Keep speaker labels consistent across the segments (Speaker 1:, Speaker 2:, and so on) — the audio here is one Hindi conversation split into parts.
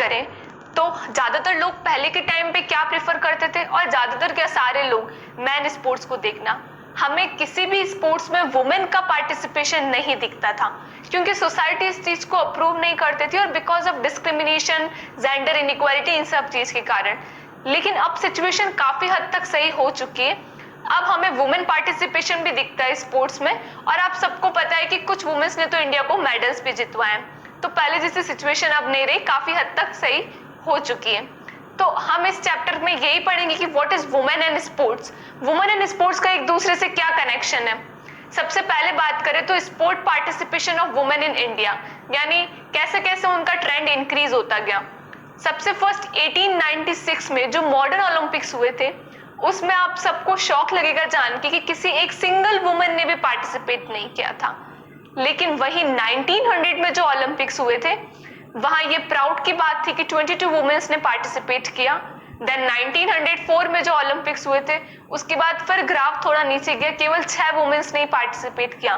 Speaker 1: करें तो ज्यादातर लोग पहले के टाइम पे क्या प्रेफर करते थे, और ज्यादातर क्या सारे लोग मैन स्पोर्ट्स को देखना। हमें किसी भी स्पोर्ट्स में वुमेन का पार्टिसिपेशन नहीं दिखता था, क्योंकि सोसाइटी इस चीज को अप्रूव नहीं करती थी, और because of discrimination, gender inequality, इन सब चीज के कारण। लेकिन अब सिचुएशन काफी हद तक सही हो चुकी है। अब हमें वुमेन पार्टिसिपेशन भी दिखता है स्पोर्ट्स में, और आप सबको पता है कि कुछ वुमेन्स ने तो इंडिया को मेडल्स भी जितवाए हैं। तो पहले जैसी सिचुएशन अब नहीं रही, काफी हद तक सही हो चुकी है। तो हम इस चैप्टर में यही पढ़ेंगे कि what is women and sports. Women and sports का एक दूसरे से क्या कनेक्शन है। सबसे पहले बात करें तो sport participation of women in India, यानी कैसे कैसे उनका ट्रेंड इंक्रीज होता गया। सबसे फर्स्ट 1896 में जो मॉडर्न ओलंपिक्स हुए थे, उसमें आप सबको शौक लगेगा जान के कि किसी एक सिंगल वुमेन ने भी पार्टिसिपेट नहीं किया था। लेकिन वही 1900 में जो ओलंपिक्स हुए थे, वहां ये प्राउड की बात थी कि 22 वुमेन्स ने पार्टिसिपेट किया। देन 1904 में जो ओलंपिक्स हुए थे, उसके बाद फिर ग्राफ थोड़ा नीचे गया, केवल 6 वुमेन्स ने पार्टिसिपेट किया।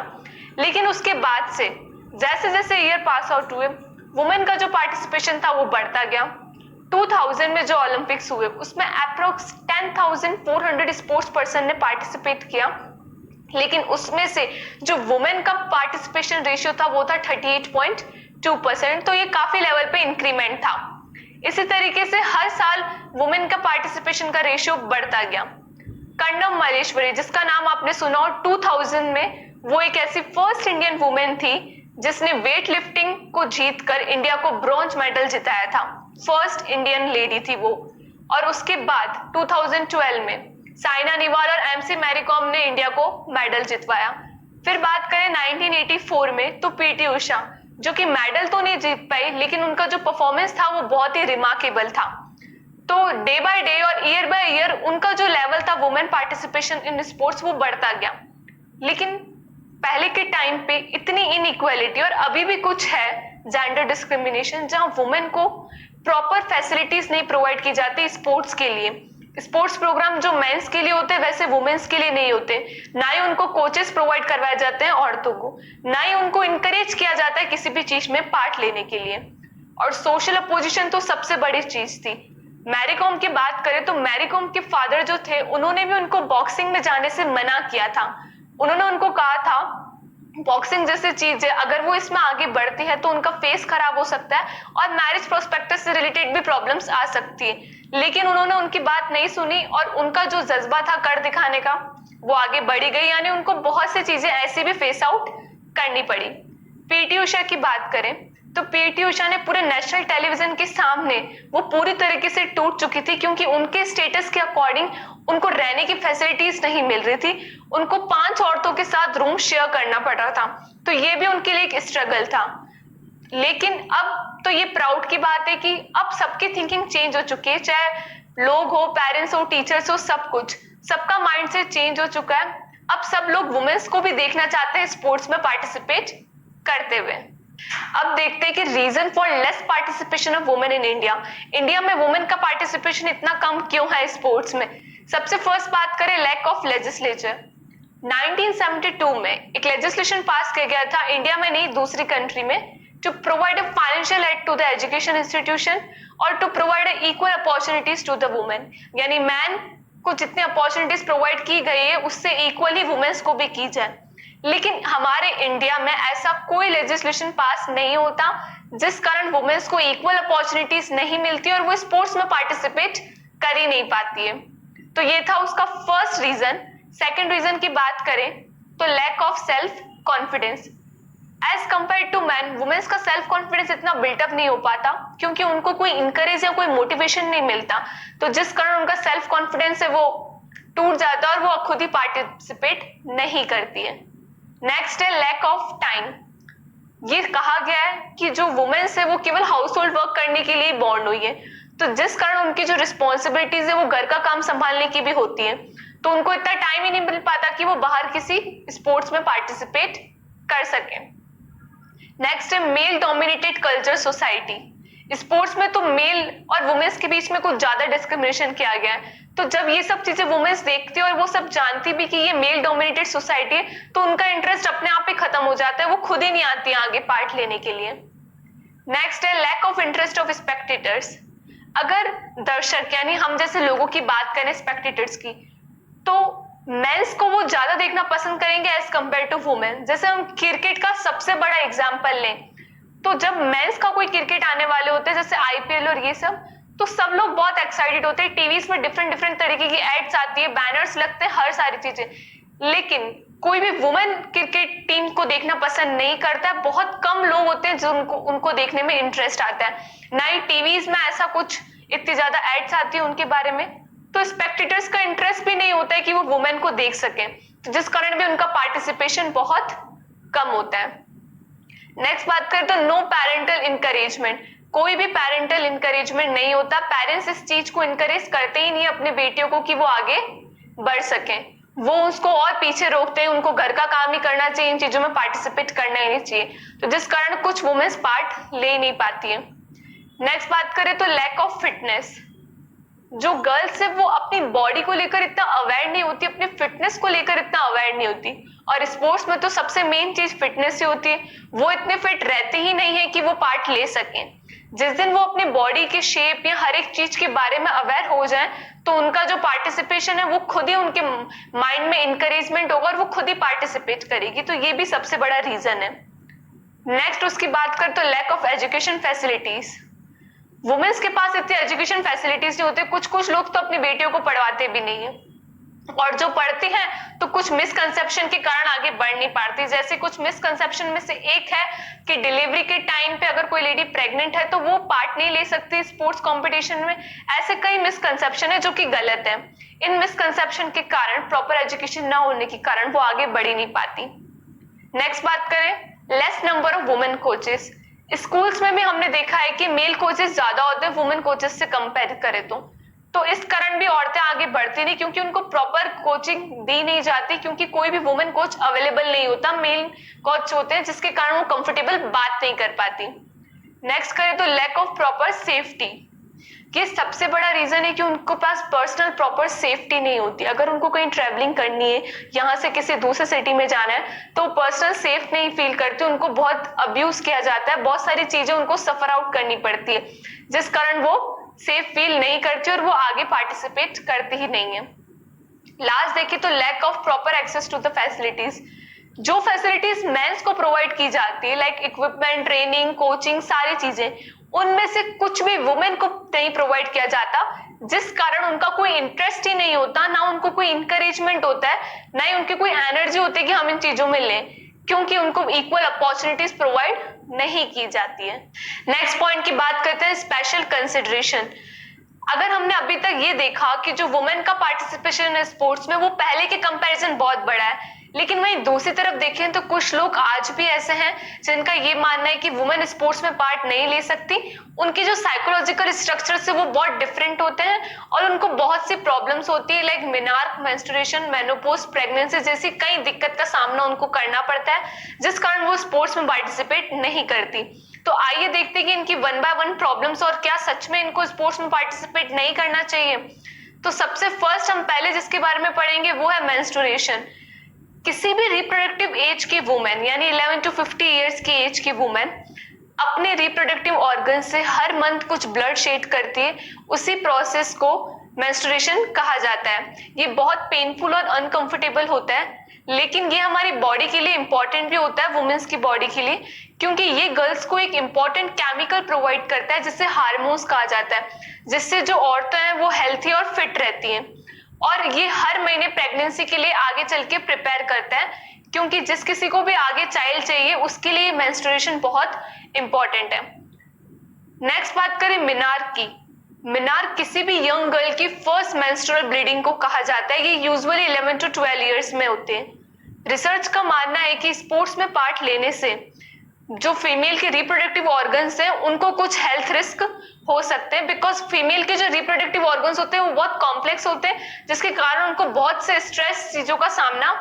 Speaker 1: लेकिन उसके बाद से जैसे जैसे ईयर पास आउट हुए, वुमेन का जो पार्टिसिपेशन था वो बढ़ता गया। 2000 में जो ओलंपिक्स हुए, उसमें अप्रोक्स 10,400 स्पोर्ट्स पर्सन ने पार्टिसिपेट किया। लेकिन उसमें से जो वुमेन का पार्टिसिपेशन रेशियो था वो था 38.2%। तो ये काफी लेवल पे इंक्रीमेंट था। इसी तरीके से हर साल वुमेन का पार्टिसिपेशन का रेशियो बढ़ता गया। कंडम मलेश्वरी, जिसका नाम आपने सुना हो, 2000 में वो एक ऐसी फर्स्ट इंडियन वुमेन थी जिसने वेट लिफ्टिंग को जीतकर इंडिया को ब्रॉन्ज मेडल जिताया था। फर्स्ट इंडियन लेडी थी वो। और उसके बाद 2012 में साइना नेहवाल और एमसी मैरी कॉम ने इंडिया को मेडल जितवाया। फिर बात करें 1984 में, तो पीटी उषा, जो कि मेडल तो नहीं जीत पाई, लेकिन उनका जो परफॉर्मेंस था वो बहुत ही रिमार्केबल था। तो डे बाय डे और ईयर बाय ईयर उनका जो लेवल था वुमेन पार्टिसिपेशन इन स्पोर्ट्स, वो बढ़ता गया। लेकिन पहले के टाइम पे इतनी इनइक्वालिटी, और अभी भी कुछ है जेंडर डिस्क्रिमिनेशन, जहां वुमेन को प्रॉपर फैसिलिटीज नहीं प्रोवाइड की जाती स्पोर्ट्स के लिए। स्पोर्ट्स प्रोग्राम जो मेंस के लिए होते हैं वैसे वुमेन्स के लिए नहीं होते। ना ही उनको कोचेस प्रोवाइड करवाए जाते हैं औरतों को, ना ही उनको इनकरेज किया जाता है किसी भी चीज में पार्ट लेने के लिए। और सोशल अपोजिशन तो सबसे बड़ी चीज थी। मैरी कॉम की बात करें तो मैरी कॉम के फादर जो थे, उन्होंने भी उनको बॉक्सिंग में जाने से मना किया था। उन्होंने उनको कहा था बॉक्सिंग जैसी चीज है, अगर वो इसमें आगे बढ़ती है तो उनका फेस खराब हो सकता है और मैरिज प्रोस्पेक्टस से रिलेटेड भी प्रॉब्लम्स आ सकती है। लेकिन उन्होंने उनकी बात नहीं सुनी, और उनका जो जज्बा था कर दिखाने का, वो आगे बढ़ी गई। यानी उनको बहुत सी चीजें ऐसी भी फेस आउट करनी पड़ी। पीटी उषा की बात करें तो पीटी उषा ने पूरे नेशनल टेलीविजन के सामने वो पूरी तरीके से टूट चुकी थी, क्योंकि उनके स्टेटस के अकॉर्डिंग उनको रहने की फैसिलिटीज नहीं मिल रही थी। उनको 5 औरतों के साथ रूम शेयर करना पड़ रहा था। तो ये भी उनके लिए एक स्ट्रगल था। लेकिन अब तो ये प्राउड की बात है कि अब सबकी थिंकिंग चेंज हो चुकी है, चाहे लोग हो, पेरेंट्स हो, टीचर्स हो, सब कुछ, सबका माइंडसेट चेंज हो चुका है। अब सब लोग वुमेन्स को भी देखना चाहते हैं स्पोर्ट्स में पार्टिसिपेट करते हुए। अब देखते हैं कि reason for less participation of women in India. India में वुमेन का पार्टिसिपेशन इतना कम क्यों है स्पोर्ट्स में। सबसे फर्स्ट बात करें लैक ऑफ लेजिस्लेचर। 1972 में एक लेजिस्लेशन पास किया गया था, इंडिया में नहीं दूसरी कंट्री में, to provide a financial aid to the education institution और to provide a equal opportunities to the women। यानी मैन को जितनी अपॉर्चुनिटीज प्रोवाइड की गई है उससे इक्वली वुमेन्स को भी की जाए। लेकिन हमारे इंडिया में ऐसा कोई लेजिस्लेशन पास नहीं होता, जिस कारण वुमेन्स को इक्वल अपॉर्चुनिटीज नहीं मिलती और वो स्पोर्ट्स में पार्टिसिपेट कर ही नहीं पाती है। तो ये था उसका फर्स्ट रीजन। सेकेंड रीजन की बात करें तो lack of self confidence. As compare to man, womens का सेल्फ कॉन्फिडेंस इतना बिल्टअप नहीं हो पाता, क्योंकि उनको कोई इंकरेज या कोई मोटिवेशन नहीं मिलता। तो जिस कारण उनका सेल्फ कॉन्फिडेंस है वो टूट जाता है और वो खुद ही पार्टिसिपेट नहीं करती है। नेक्स्ट है लैक ऑफ टाइम। ये कहा गया है कि जो वुमेन्स है वो केवल हाउस होल्ड वर्क करने के लिए बॉर्न हुई है, तो जिस कारण उनकी जो रिस्पॉन्सिबिलिटीज है वो घर का काम संभालने की भी होती है, तो उनको इतना टाइम ही नहीं मिल पाता कि वो बाहर किसी स्पोर्ट्स में पार्टिसिपेट कर सके। नेक्स्ट है male dominated culture society. Sports में तो मेल और वुमेन्स के बीच में कुछ ज्यादा डिस्क्रिमिनेशन किया गया है। तो जब ये सब चीजें वुमेन्स देखती है और वो सब जानती भी कि ये मेल डोमिनेटेड सोसाइटी है, तो उनका इंटरेस्ट अपने आप ही खत्म हो जाता है, वो खुद ही नहीं आती आगे पार्ट लेने के लिए। नेक्स्ट है lack of interest of spectators. अगर दर्शक यानी हम जैसे लोगों की बात करें स्पेक्टेटर्स की, तो मेंस को वो ज्यादा देखना पसंद करेंगे एज कंपेयर टू वुमेन। जैसे हम क्रिकेट का सबसे बड़ा एग्जांपल लें, तो जब मेंस का कोई क्रिकेट आने वाले होते हैं जैसे आईपीएल और ये सब, तो सब लोग बहुत एक्साइटेड होते हैं, टीवीज में डिफरेंट डिफरेंट तरीके की एड्स आती है, बैनर्स लगते हैं, हर सारी चीजें। लेकिन कोई भी वुमेन क्रिकेट टीम को देखना पसंद नहीं करता है। बहुत कम लोग होते हैं जो उनको देखने में इंटरेस्ट आता है, ना ही टीवीज में ऐसा कुछ इतनी ज्यादा एड्स आती है उनके बारे में। तो स्पेक्टेटर्स का इंटरेस्ट भी नहीं होता है कि वो वुमेन को देख सके, तो जिस कारण भी उनका पार्टिसिपेशन बहुत कम होता है। नेक्स्ट बात करें तो नो पेरेंटल इंकरेजमेंट। कोई भी पेरेंटल इंकरेजमेंट नहीं होता। पेरेंट्स इस चीज को इंकरेज करते ही नहीं अपने बेटियों को कि वो आगे बढ़ सके, वो उसको और पीछे रोकते हैं, उनको घर का काम ही करना चाहिए, इन चीजों में पार्टिसिपेट करना ही नहीं चाहिए, तो जिस कारण कुछ वुमेन्स पार्ट ले नहीं पाती है। नेक्स्ट बात करें तो लैक ऑफ फिटनेस। जो गर्ल्स है वो अपनी बॉडी को लेकर इतना अवेयर नहीं होती, अपनी फिटनेस को लेकर इतना अवेयर नहीं होती, और स्पोर्ट्स में तो सबसे मेन चीज फिटनेस ही होती है। वो इतने फिट रहते ही नहीं है कि वो पार्ट ले सकें। जिस दिन वो अपनी बॉडी के शेप या हर एक चीज के बारे में अवेयर हो जाए, तो उनका जो पार्टिसिपेशन है वो खुद ही उनके माइंड में इंकरेजमेंट होगा और वो खुद ही पार्टिसिपेट करेगी। तो ये भी सबसे बड़ा रीजन है। नेक्स्ट उसकी बात कर तो lack of education facilities. Womens के पास इतनी एजुकेशन फैसिलिटीज नहीं होती। कुछ कुछ लोग तो अपनी बेटियों को पढ़वाते भी नहीं है, और जो पढ़ती हैं तो कुछ मिसकंसेप्शन के कारण आगे बढ़ नहीं पाती। जैसे कुछ मिसकंसेप्शन में से एक है कि डिलीवरी के टाइम पे अगर कोई लेडी प्रेग्नेंट है तो वो पार्ट नहीं ले सकती स्पोर्ट्स कंपटीशन में। ऐसे कई मिसकंसेप्शन है जो कि गलत है। इन मिसकंसेप्शन के कारण, प्रॉपर एजुकेशन ना होने के कारण वो आगे बढ़ ही नहीं पाती। नेक्स्ट बात करें less number of women coaches. Schools में भी हमने देखा है कि मेल कोचेस ज्यादा होते हैं वुमेन कोचेस से कंपेयर करें तो इस कारण भी औरतें आगे बढ़ती नहीं, क्योंकि उनको प्रॉपर कोचिंग दी नहीं जाती, क्योंकि कोई भी वुमेन कोच अवेलेबल नहीं होता। मेल कोच होते हैं जिसके कारण वो कंफर्टेबल बात नहीं कर पाती। नेक्स्ट करें तो लैक ऑफ प्रॉपर सेफ्टी। ये सबसे बड़ा रीजन है कि उनको पास पर्सनल प्रॉपर सेफ्टी नहीं होती। अगर उनको कहीं ट्रैवलिंग करनी है, यहाँ से किसी दूसरे सिटी में जाना है, तो पर्सनल सेफ नहीं फील करती, उनको बहुत अब्यूज किया जाता है, बहुत सारी चीजें उनको सफर आउट करनी पड़ती है, जिस कारण वो सेफ फील नहीं करती और वो आगे पार्टिसिपेट करती ही नहीं है। लास्ट देखिए तो lack of proper access to the facilities. जो फैसिलिटीज मेंस को प्रोवाइड की जाती है लाइक इक्विपमेंट, ट्रेनिंग, कोचिंग, सारी चीजें, उनमें से कुछ भी वुमेन को नहीं प्रोवाइड किया जाता, जिस कारण उनका कोई इंटरेस्ट ही नहीं होता, ना उनको कोई इंकरेजमेंट होता है, ना ही उनकी कोई एनर्जी होती है कि हम इन चीजों में लें, क्योंकि उनको इक्वल अपॉर्चुनिटीज प्रोवाइड नहीं की जाती है। नेक्स्ट पॉइंट की बात करते हैं स्पेशल कंसिडरेशन। अगर हमने अभी तक ये देखा कि जो वुमेन का पार्टिसिपेशन है स्पोर्ट्स में वो पहले के कंपैरिजन बहुत बड़ा है, लेकिन वहीं दूसरी तरफ देखें तो कुछ लोग आज भी ऐसे हैं जिनका ये मानना है कि वुमेन स्पोर्ट्स में पार्ट नहीं ले सकती। उनके जो साइकोलॉजिकल स्ट्रक्चर से वो बहुत डिफरेंट होते हैं और उनको बहुत सी प्रॉब्लम्स होती है like menarche, menstruation, menopause, pregnancy जैसी कई दिक्कत का सामना उनको करना पड़ता है, जिस कारण वो स्पोर्ट्स में पार्टिसिपेट नहीं करती। तो आइए देखते हैं कि इनकी वन बाय वन प्रॉब्लम्स और क्या सच में इनको स्पोर्ट्स में पार्टिसिपेट नहीं करना चाहिए। तो सबसे फर्स्ट हम पहले जिसके बारे में पढ़ेंगे वो है मेंस्ट्रुएशन। किसी भी रिप्रोडक्टिव एज की वुमेन यानी 11 to 50 इयर्स की एज की वुमेन अपने रिप्रोडक्टिव ऑर्गन से हर मंथ कुछ ब्लड शेड करती है, उसी प्रोसेस को मेंस्ट्रुएशन कहा जाता है। ये बहुत पेनफुल और अनकंफर्टेबल होता है, लेकिन ये हमारी बॉडी के लिए इंपॉर्टेंट भी होता है, वुमेन्स की बॉडी के लिए, क्योंकि ये गर्ल्स को एक इंपॉर्टेंट केमिकल प्रोवाइड करता है जिसे हार्मोन्स कहा जाता है, जिससे जो औरतें हैं वो हेल्थी और फिट रहती हैं। और ये हर महीने प्रेगनेंसी के लिए आगे चल के प्रिपेयर करता है, क्योंकि जिस किसी को भी आगे चाइल्ड चाहिए उसके लिए मेंस्ट्रुएशन बहुत इंपॉर्टेंट है। नेक्स्ट बात करें मिनार्क की। मिनार्क किसी भी यंग गर्ल की फर्स्ट मेंस्ट्रुअल ब्लीडिंग को कहा जाता है। ये यूजुअली 11 to 12 इयर्स में होते हैं। रिसर्च का मानना है कि स्पोर्ट्स में पार्ट लेने से जो फीमेल के रिप्रोडक्टिव ऑर्गन्स हैं उनको कुछ हेल्थ रिस्क हो सकते हैं, बिकॉज फीमेल के जो रिप्रोडक्टिव ऑर्गन्स होते हैं वो बहुत कॉम्प्लेक्स होते हैं, जिसके कारण उनको बहुत से स्ट्रेस चीजों का सामना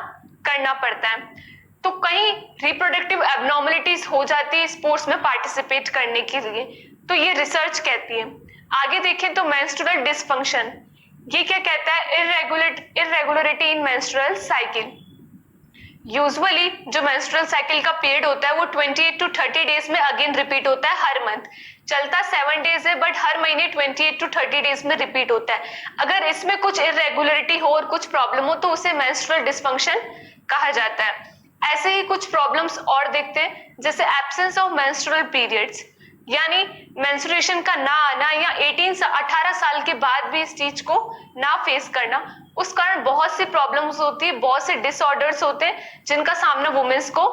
Speaker 1: करना पड़ता है। तो कहीं रिप्रोडक्टिव एबनॉर्मलिटीज हो जाती है स्पोर्ट्स में पार्टिसिपेट करने के लिए, तो ये रिसर्च कहती है। आगे देखें तो मेंस्ट्रुअल डिसफंक्शन, ये क्या कहता है? इररेगुलरिटी इन मेंस्ट्रुअल साइकिल। यूजुअली जो मेंस्ट्रुअल साइकिल का पीरियड होता है वो 28 टू 30 डेज में अगेन रिपीट होता है हर मंथ। चलता 7 डेज है बट हर महीने 28 टू 30 डेज में रिपीट होता है। अगर इसमें कुछ इरेगुलरिटी हो और कुछ प्रॉब्लम हो तो उसे मेंस्ट्रुअल डिसफंक्शन कहा जाता है। ऐसे ही कुछ प्रॉब्लम्स और देखते हैं, जैसे एब्सेंस ऑफ मेंस्ट्रुअल पीरियड्स, यानी मेंस्ट्रुएशन का ना आना या 18 साल के बाद भी इस चीज को ना फेस करना। उस कारण बहुत सी प्रॉब्लम्स होती है, बहुत से डिसऑर्डर्स होते हैं जिनका सामना वुमेन्स को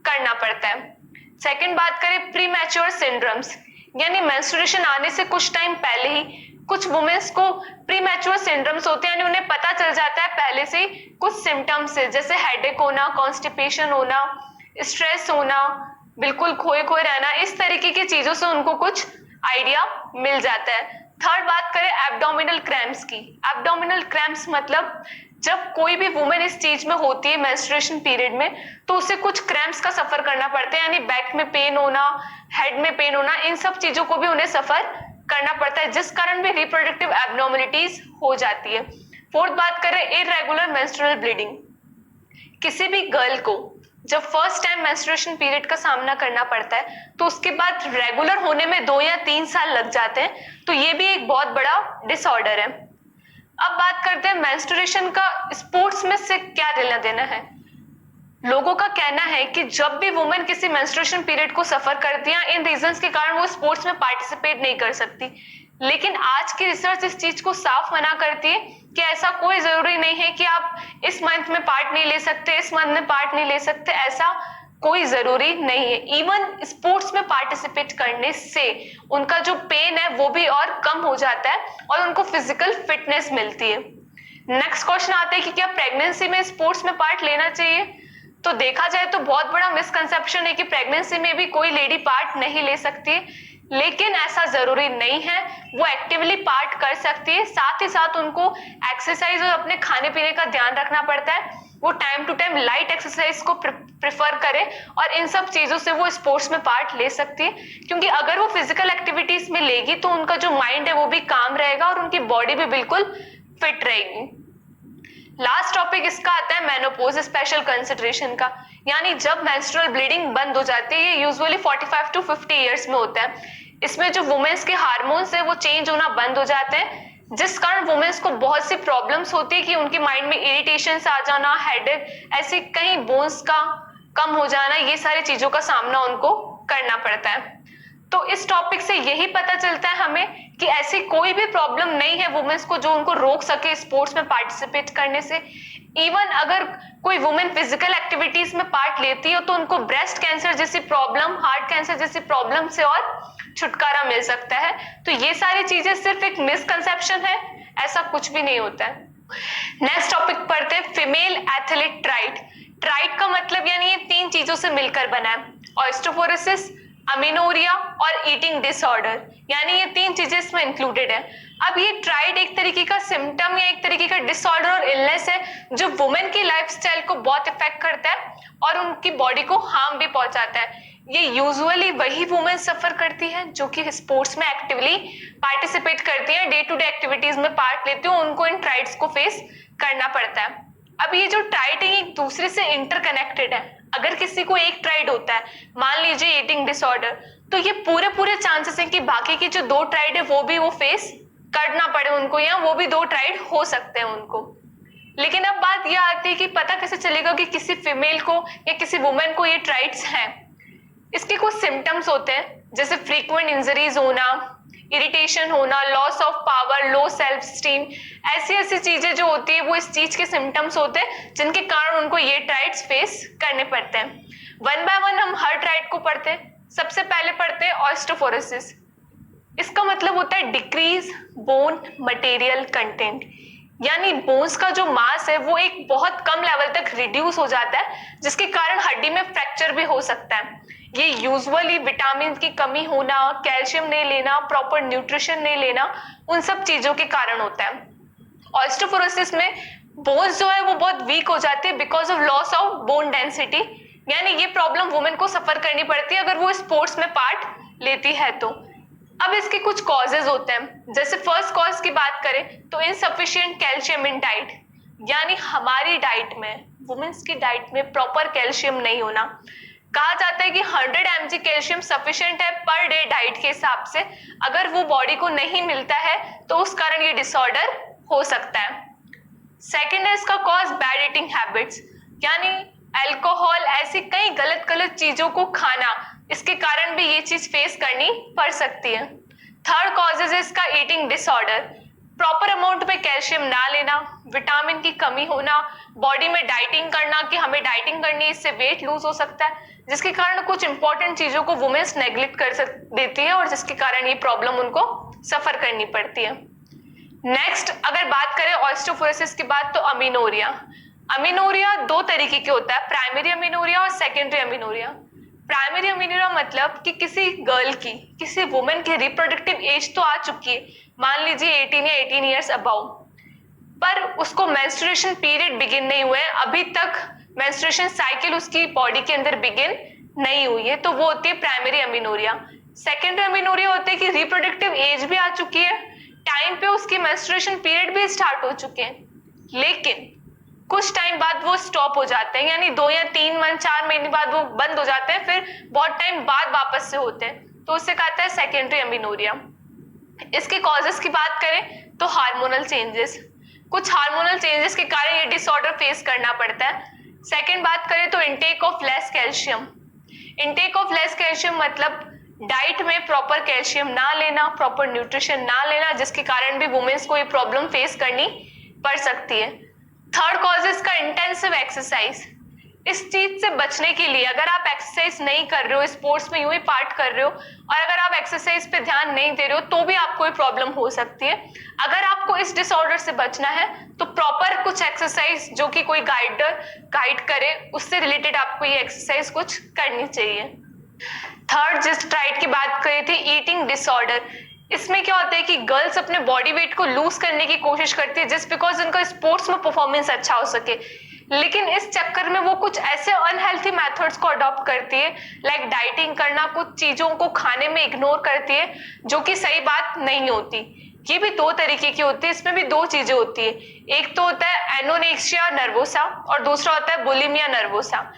Speaker 1: करना पड़ता है। सेकंड बात करें प्री मैच्योर सिंड्रोम्स, यानी मेंस्ट्रुएशन आने से कुछ टाइम पहले ही कुछ वुमेन्स को प्री मैच्योर सिंड्रोम्स होते हैं, यानी उन्हें पता चल जाता है पहले से कुछ सिम्टम्स से, जैसे हेडेक होना, कॉन्स्टिपेशन होना, स्ट्रेस होना, बिल्कुल खोए खोए रहना, इस तरीके की चीजों से उनको कुछ आइडिया मिल जाता है। थर्ड बात करें एब्डोमिनल क्रैम्प्स की। एब्डोमिनल क्रैम्प्स मतलब जब कोई भी वुमेन इस चीज में होती है मेंस्ट्रुएशन पीरियड में, तो उसे कुछ क्रैम्प्स का सफर करना पड़ता है, यानी बैक में पेन होना, हेड में पेन होना, इन सब चीजों को भी उन्हें सफर करना पड़ता है, जिस कारण भी रिप्रोडक्टिव एब्नॉर्मलिटीज हो जाती है। फोर्थ बात करें इरेगुलर मेंस्ट्रुअल ब्लीडिंग। किसी भी गर्ल को जब फर्स्ट टाइम मेंस्ट्रुएशन पीरियड का सामना करना पड़ता है तो उसके बाद रेगुलर होने में 2 या 3 साल लग जाते हैं, तो ये भी एक बहुत बड़ा डिसऑर्डर है। अब बात करते हैं मेंस्ट्रुएशन का स्पोर्ट्स में से क्या लेना देना है। लोगों का कहना है कि जब भी वुमेन किसी मेंस्ट्रुएशन पीरियड को सफर करती है, इन रीजंस के कारण वो स्पोर्ट्स में पार्टिसिपेट नहीं कर सकती, लेकिन आज की रिसर्च इस चीज को साफ मना करती है कि ऐसा कोई जरूरी नहीं है कि आप इस मंथ में पार्ट नहीं ले सकते, इस मंथ में पार्ट नहीं ले सकते, ऐसा कोई जरूरी नहीं है। इवन स्पोर्ट्स में पार्टिसिपेट करने से उनका जो पेन है वो भी और कम हो जाता है और उनको फिजिकल फिटनेस मिलती है। नेक्स्ट क्वेश्चन आता है कि क्या प्रेगनेंसी में स्पोर्ट्स में पार्ट लेना चाहिए। तो देखा जाए तो बहुत बड़ा मिसकंसेप्शन है कि प्रेगनेंसी में भी कोई लेडी पार्ट नहीं ले सकती, लेकिन ऐसा जरूरी नहीं है, वो एक्टिवली पार्ट कर सकती है। साथ ही साथ उनको एक्सरसाइज और अपने खाने पीने का ध्यान रखना पड़ता है, वो time to time light exercise को प्रेफर करे और इन सब चीजों से वो स्पोर्ट्स में पार्ट ले सकती है, क्योंकि अगर वो फिजिकल एक्टिविटीज में लेगी तो उनका जो माइंड है वो भी काम रहेगा और उनकी बॉडी भी बिल्कुल फिट रहेगी। लास्ट टॉपिक इसका आता है मेनोपॉज स्पेशल कंसिडरेशन का, यानी जब मेंस्ट्रुअल ब्लीडिंग बंद हो जाती है, ये यूजुअली 45 टू 50 इयर्स में होता है। इसमें जो वुमेन्स के हार्मोन्स है वो चेंज होना बंद हो जाते हैं, जिस कारण वुमेन्स को बहुत सी प्रॉब्लम्स होती है कि उनके माइंड में इरिटेशंस आ जाना, हेडेक, ऐसे कहीं बोन्स का कम हो जाना, ये सारी चीजों का सामना उनको करना पड़ता है। तो इस टॉपिक से यही पता चलता है हमें कि ऐसी कोई भी प्रॉब्लम नहीं है वुमेन्स को जो उनको रोक सके स्पोर्ट्स में पार्टिसिपेट करने से। इवन अगर कोई वुमेन फिजिकल एक्टिविटीज में पार्ट लेती है तो उनको ब्रेस्ट कैंसर जैसी प्रॉब्लम, हार्ट कैंसर जैसी प्रॉब्लम से और छुटकारा मिल सकता है। तो ये सारी चीजें सिर्फ एक मिसकंसेप्शन है, ऐसा कुछ भी नहीं होता है। नेक्स्ट टॉपिक पढ़ते हैं फीमेल एथलीट ट्राइट। ट्राइट का मतलब यानी ये 3 चीजों से मिलकर बना है, ऑस्टियोपोरोसिस, अमीनोरिया और ईटिंग डिसऑर्डर, यानी ये 3 चीजें इसमें इंक्लूडेड है। अब ये ट्राइड एक तरीके का सिम्टम या एक तरीके का डिसऑर्डर और इलनेस है जो वुमेन की लाइफस्टाइल को बहुत इफेक्ट करता है और उनकी बॉडी को हार्म भी पहुंचाता है। ये यूजुअली वही वुमेन सफर करती है जो कि स्पोर्ट्स में एक्टिवली पार्टिसिपेट करती है, डे टू डे एक्टिविटीज में पार्ट लेती है, उनको इन ट्राइड्स को फेस करना पड़ता है। अब ये जो ट्राइड है एक दूसरे से इंटरकनेक्टेड है। अगर किसी को एक ट्राइड होता है, मान लीजिए ईटिंग डिसऑर्डर, तो ये पूरे चांसेस हैं कि बाकी की जो 2 ट्राइड है वो भी वो फेस करना पड़े उनको, या वो भी 2 ट्राइड हो सकते हैं उनको। लेकिन अब बात यह आती है कि पता कैसे चलेगा कि किसी फीमेल को या किसी वुमेन को ये ट्राइड्स हैं। इसके कुछ सिम्टम्स होते हैं, जैसे फ्रीक्वेंट इंजरीज होना, इरिटेशन होना, loss of power, low self esteem, ऐसी चीजें जो होती है वो इस चीज के सिम्टम्स होते हैं जिनके कारण उनको ये ट्राइड्स फेस करने पड़ते हैं। 1 बाय 1 हम हर ट्राइड को पढ़ते हैं। सबसे पहले पढ़ते हैं ऑस्टियोपोरोसिस। इसका मतलब होता है डिक्रीज बोन मटेरियल कंटेंट, यानी बोन्स का जो मास है वो एक बहुत कम लेवल तक रिड्यूस हो जाता है, जिसके कारण हड्डी में फ्रैक्चर भी हो सकता है। ये यूजुअली विटामिन की कमी होना, कैल्शियम नहीं लेना, प्रॉपर न्यूट्रिशन नहीं लेना, उन सब चीजों के कारण होता है। ऑस्टियोपोरोसिस में बोन्स जो है वो बहुत वीक हो जाते हैं because of loss of bone density, यानी ये प्रॉब्लम वुमेन को सफर करनी पड़ती है अगर वो स्पोर्ट्स में पार्ट लेती है तो। अब इसके कुछ कॉजेज होते हैं, जैसे फर्स्ट कॉज की बात करें तो इनसफिशिएंट कैल्शियम इन डाइट, यानी हमारी डाइट में वुमेन्स की डाइट में प्रॉपर कैल्शियम नहीं होना। कहा जाता है कि 100 mg कैल्शियम सफिशिएंट है पर डे डाइट के हिसाब से, अगर वो बॉडी को नहीं मिलता है तो उस कारण ये डिसऑर्डर हो सकता है। सेकेंड है इसका कॉज बैड ईटिंग हैबिट्स, यानी अल्कोहल, ऐसी कई गलत गलत चीजों को खाना, इसके कारण भी ये चीज फेस करनी पड़ सकती है। थर्ड कॉजेज है इसका ईटिंग डिसऑर्डर, प्रॉपर अमाउंट में कैल्शियम ना लेना, विटामिन की कमी होना, बॉडी में डाइटिंग करना कि हमें डाइटिंग करनी है, इससे वेट लूज हो सकता है, जिसके कारण कुछ इंपॉर्टेंट चीजों को वुमेन्स नेग्लेक्ट कर देती है और जिसके कारण ये प्रॉब्लम उनको सफर करनी पड़ती है। नेक्स्ट अगर बात करें ऑस्टियोपोरोसिस की बात, तो अमीनोरिया। अमीनोरिया दो तरीके के होता है, प्राइमरी अमीनोरिया और सेकेंडरी अमीनोरिया। प्राइमरी अमीनोरिया मतलब कि किसी गर्ल की, किसी वुमेन की रिप्रोडक्टिव एज तो आ चुकी है, मान लीजिए 18 या 18 ईयर्स अबाउ, पर उसको मेंस्ट्रुएशन पीरियड बिगिन नहीं हुए, अभी तक मेंस्ट्रुएशन साइकिल उसकी बॉडी के अंदर बिगिन नहीं हुई है, तो वो होती है प्राइमरी अमीनोरिया। सेकेंडरी अमीनोरिया होती है कि रिप्रोडक्टिव एज भी आ चुकी है, टाइम पे उसकी मेंस्ट्रुएशन पीरियड भी स्टार्ट हो चुके हैं, लेकिन कुछ टाइम बाद वो स्टॉप हो जाते हैं, यानी 2 या 3 मंथ 4 महीने बाद वो बंद हो जाते हैं, फिर बहुत टाइम बाद वापस से होते हैं, तो उससे कहते हैं सेकेंडरी अमीनोरिया। इसके कॉजेस की बात करें तो हार्मोनल चेंजेस, कुछ हार्मोनल चेंजेस के कारण ये डिसऑर्डर फेस करना पड़ता है। सेकेंड बात करें तो intake of less calcium. Intake of less calcium मतलब डाइट में प्रॉपर कैल्शियम ना लेना, प्रॉपर न्यूट्रिशन ना लेना, जिसके कारण भी वुमेन्स को ये प्रॉब्लम फेस करनी पड़ सकती है। थर्ड कॉज इसका इंटेंसिव एक्सरसाइज। इस चीज से बचने के लिए अगर आप एक्सरसाइज नहीं कर रहे हो, स्पोर्ट्स में यूं ही पार्ट कर रहे हो और अगर आप एक्सरसाइज पे ध्यान नहीं दे रहे हो तो भी आपको ये प्रॉब्लम हो सकती है। अगर आपको इस डिसऑर्डर से बचना है तो प्रॉपर कुछ एक्सरसाइज जो कि कोई गाइड करे, उससे रिलेटेड आपको ये एक्सरसाइज कुछ करनी चाहिए। थर्ड जिस डाइट की बात करी थी, ईटिंग डिसऑर्डर, इसमें क्या होता है कि गर्ल्स अपने बॉडी वेट को लूज करने की कोशिश करती है जस्ट बिकॉज उनका स्पोर्ट्स में परफॉर्मेंस अच्छा हो सके, लेकिन इस चक्कर में वो कुछ ऐसे अनहेल्थी मेथड्स को अडॉप्ट करती है, लाइक डाइटिंग करना, कुछ चीजों को खाने में इग्नोर करती है, जो कि सही बात नहीं होती। ये भी दो तरीके की होती है, इसमें भी दो चीजें होती है, एक तो होता है एनोरेक्सिया नर्वोसा और दूसरा होता है बुलिमिया नर्वोसा।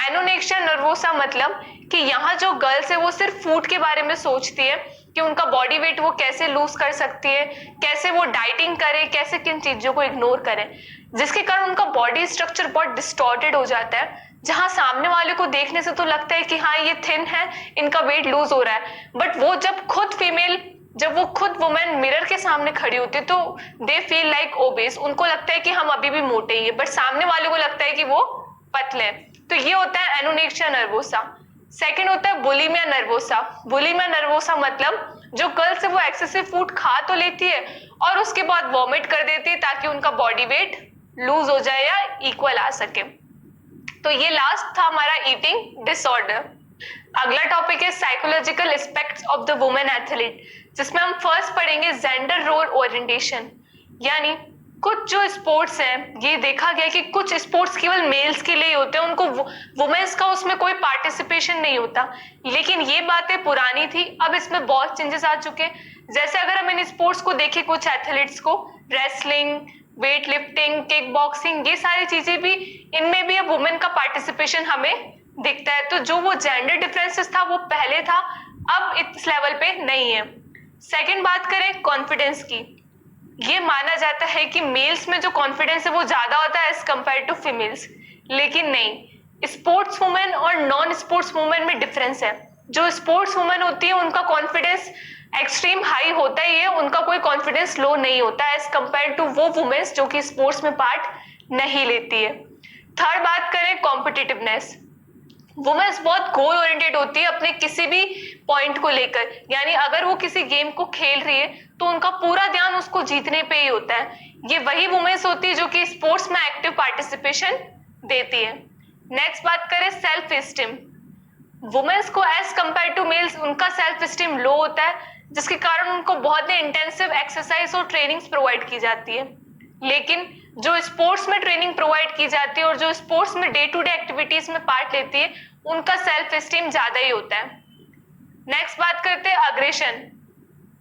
Speaker 1: एनोरेक्सिया नर्वोसा मतलब कि यहाँ जो गर्ल्स है वो सिर्फ फूड के बारे में सोचती है कि उनका बॉडी वेट वो कैसे लूज कर सकती है, कैसे वो डाइटिंग करे, कैसे किन चीजों को इग्नोर करे, जिसके कारण उनका बॉडी स्ट्रक्चर बहुत डिस्टॉर्टेड हो जाता है, जहां सामने वाले को देखने से तो लगता है कि हाँ ये थिन है, इनका वेट लूज हो रहा है, बट वो जब वो खुद वुमेन मिरर के सामने खड़ी होती है तो दे फील लाइक ओबेस, उनको लगता है कि हम अभी भी मोटे ही है, बट सामने वाले को लगता है कि वो पतले हैं। तो ये होता है एनोरेक्सिया नर्वोसा। सेकेंड होता है बुलिमिया नर्वोसा। बुलिमिया नर्वोसा मतलब जो गर्ल्स है वो एक्सेसिव फूड खा तो लेती है और उसके बाद वॉमिट कर देती है ताकि उनका बॉडी वेट लूज हो जाए या इक्वल आ सके। तो ये लास्ट था हमारा ईटिंग डिसऑर्डर। अगला टॉपिक है psychological aspects of the women athlete, जिसमें हम फर्स्ट पढ़ेंगे जेंडर रोल ओरिएंटेशन, यानी कुछ जो स्पोर्ट्स हैं, ये देखा गया कि कुछ स्पोर्ट्स केवल मेल्स के लिए होते हैं, उनको वुमेन्स का उसमें कोई पार्टिसिपेशन नहीं होता, लेकिन ये बातें पुरानी थी, अब इसमें बहुत चेंजेस आ चुके हैं। जैसे अगर हम इन स्पोर्ट्स को देखें, कुछ एथलीट्स को wrestling, weight lifting, kick boxing, ये सारी चीजें भी, इनमें भी अब वुमेन का पार्टिसिपेशन हमें दिखता है। तो जो वो जेंडर डिफरेंसेस था वो पहले था, अब इस लेवल पे नहीं है। सेकंड बात करें कॉन्फिडेंस की, ये माना जाता है कि मेल्स में जो कॉन्फिडेंस है वो ज्यादा होता है एज कंपेयर टू फीमेल्स, लेकिन नहीं, स्पोर्ट्स वुमेन और नॉन स्पोर्ट्स वुमेन में डिफरेंस है। जो स्पोर्ट्स वुमेन होती है उनका कॉन्फिडेंस एक्सट्रीम हाई होता ही है, उनका कोई कॉन्फिडेंस लो नहीं होता एज कंपेयर टू वो वुमेन्स जो कि स्पोर्ट्स में पार्ट नहीं लेती है। थर्ड बात करें कॉम्पिटिटिवनेस, वुमेन्स बहुत गोल ओरिएंटेड होती है अपने किसी भी पॉइंट को लेकर, यानी अगर वो किसी गेम को खेल रही है तो उनका पूरा ध्यान उसको जीतने पे ही होता है। ये वही वुमेन्स होती है जो कि स्पोर्ट्स में एक्टिव पार्टिसिपेशन देती है। नेक्स्ट बात करें सेल्फ एस्टीम, वुमेन्स को एज कंपेयर टू मेल्स उनका सेल्फ एस्टीम लो होता है, जिसके कारण उनको बहुत ही इंटेंसिव एक्सरसाइज और ट्रेनिंग्स प्रोवाइड की जाती है, लेकिन जो स्पोर्ट्स में ट्रेनिंग प्रोवाइड की जाती है और जो स्पोर्ट्स में डे टू डे एक्टिविटीज में पार्ट लेती है उनका सेल्फ एस्टीम ज्यादा ही होता है। नेक्स्ट बात करते हैं अग्रेशन,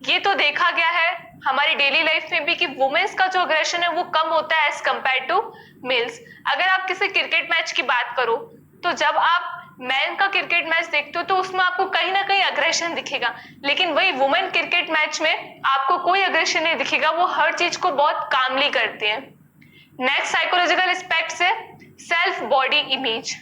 Speaker 1: ये तो देखा गया है हमारी डेली लाइफ में भी कि वुमेन्स का जो अग्रेशन है वो कम होता है एज कम्पेयर टू मेल्स। अगर आप किसी क्रिकेट मैच की बात करो तो जब आप मैन का क्रिकेट मैच देखते हो तो उसमें आपको कहीं ना कहीं अग्रेशन दिखेगा, लेकिन वही वुमेन क्रिकेट मैच में आपको कोई अग्रेशन नहीं दिखेगा, वो हर चीज को बहुत कामली करते हैं। नेक्स्ट साइकोलॉजिकल एस्पेक्ट है सेल्फ बॉडी इमेज।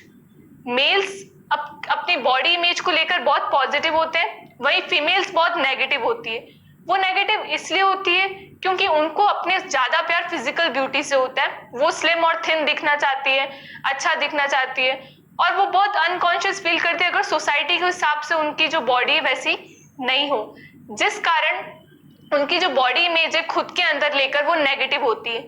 Speaker 1: मेल्स अपनी बॉडी इमेज को लेकर बहुत पॉजिटिव होते हैं, वही फीमेल्स बहुत नेगेटिव होती है। वो नेगेटिव इसलिए होती है क्योंकि उनको अपने ज्यादा प्यार फिजिकल ब्यूटी से होता है, वो स्लिम और थिन दिखना चाहती है, अच्छा दिखना चाहती है, और वो बहुत अनकॉन्शियस फील करती है अगर सोसाइटी के हिसाब से उनकी जो बॉडी है वैसी नहीं हो, जिस कारण उनकी जो बॉडी इमेज है खुद के अंदर लेकर वो नेगेटिव होती है।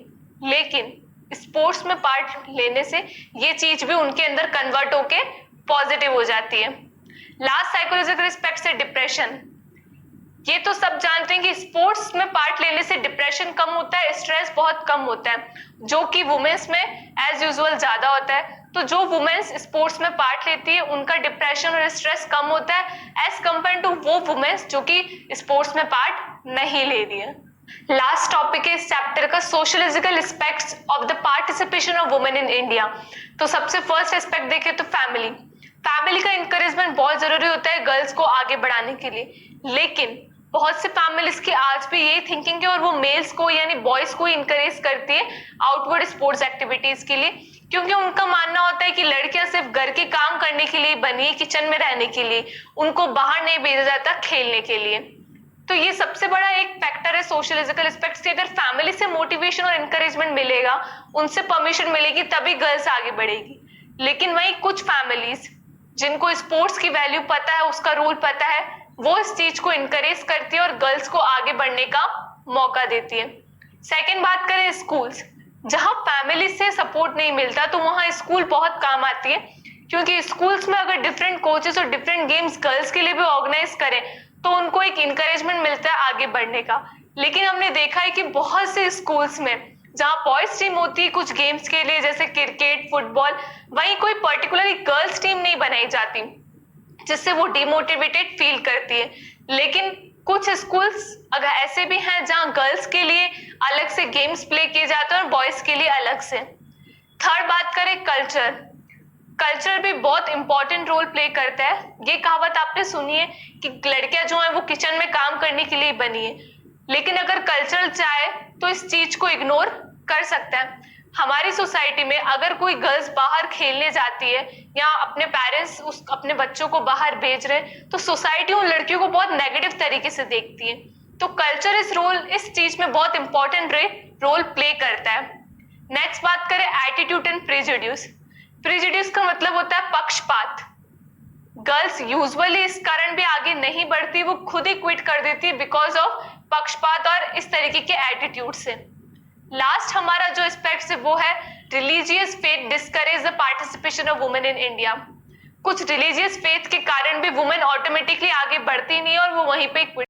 Speaker 1: लेकिन स्पोर्ट्स में पार्ट लेने से ये चीज भी उनके अंदर कन्वर्ट होके पॉजिटिव हो जाती है। लास्ट साइकोलॉजिकल एस्पेक्ट से डिप्रेशन। ये तो सब जानते हैं कि स्पोर्ट्स में पार्ट लेने से डिप्रेशन कम होता है, स्ट्रेस बहुत कम होता है, जो कि वुमेन्स में एज यूजुअल ज्यादा होता है। तो जो वुमेन्स स्पोर्ट्स में पार्ट लेती है उनका डिप्रेशन और स्ट्रेस कम होता है एज कंपेयर टू वो वुमेन्स जो कि स्पोर्ट्स में पार्ट नहीं ले रही है। लास्ट टॉपिक है इस चैप्टर का sociological aspects of the participation of women in India. तो सबसे फर्स्ट एस्पेक्ट देखें तो फैमिली का इंकरेजमेंट बहुत जरूरी होता है गर्ल्स को आगे बढ़ाने के लिए, लेकिन बहुत से फैमिलीज की आज भी यही थिंकिंग है और वो मेल्स को यानी बॉयज को इंकरेज करती है आउटवर्ड स्पोर्ट्स एक्टिविटीज के लिए, क्योंकि उनका मानना होता है कि लड़कियां सिर्फ घर के काम करने के लिए बनी है, किचन में रहने के लिए, उनको बाहर नहीं भेजा जाता खेलने के लिए। तो ये सबसे बड़ा एक फैक्टर है सोशलिजिकल एस्पेक्ट्स की। अगर फैमिली से मोटिवेशन और इंकरेजमेंट मिलेगा, उनसे परमिशन मिलेगी, तभी गर्ल्स आगे बढ़ेगी। लेकिन वहीं कुछ फैमिलीज जिनको स्पोर्ट्स की वैल्यू पता है, उसका रूल पता है, वो इस चीज को इंकरेज करती है और गर्ल्स को आगे बढ़ने का मौका देती है। सेकंड बात करें स्कूल्स, जहां फैमिली से सपोर्ट नहीं मिलता तो वहां स्कूल बहुत काम आती है, क्योंकि स्कूल्स में अगर डिफरेंट कोचेस और डिफरेंट गेम्स गर्ल्स के लिए भी ऑर्गेनाइज करें तो उनको एक इंकरेजमेंट मिलता है आगे बढ़ने का। लेकिन हमने देखा है कि बहुत से स्कूल्स में जहां बॉयज टीम होती है कुछ गेम्स के लिए जैसे क्रिकेट, फुटबॉल, वहीं कोई पर्टिकुलरली गर्ल्स टीम नहीं बनाई जाती, जिससे वो डिमोटिवेटेड फील करती है। लेकिन कुछ स्कूल्स अगर ऐसे भी हैं जहां गर्ल्स के लिए अलग से गेम्स प्ले किए जाते हैं और बॉयज के लिए अलग से। थर्ड बात करें कल्चर भी बहुत इंपॉर्टेंट रोल प्ले करता है। ये कहावत आपने सुनी है कि लड़कियां जो है वो किचन में काम करने के लिए बनी है, लेकिन अगर कल्चर चाहे तो इस चीज को इग्नोर कर सकता है। हमारी सोसाइटी में अगर कोई गर्ल्स बाहर खेलने जाती है या अपने पेरेंट्स अपने बच्चों को बाहर भेज रहे तो सोसाइटी उन लड़कियों को बहुत नेगेटिव तरीके से देखती है। तो कल्चर इस चीज में बहुत इंपॉर्टेंट रोल प्ले करता है। नेक्स्ट बात करें एटीट्यूड एंड प्रेजुडिस का मतलब होता है पक्षपात। गर्ल्स यूजुअली इस कारण भी आगे नहीं बढ़ती, वो खुद ही क्विट कर देती है बिकॉज ऑफ पक्षपात और इस तरीके के एटीट्यूड से। लास्ट हमारा जो एस्पेक्ट है वो है religious faith discourage the participation of women in India. कुछ रिलीजियस फेथ के कारण भी वुमेन ऑटोमेटिकली आगे बढ़ती नहीं और वो वहीं पे क्विट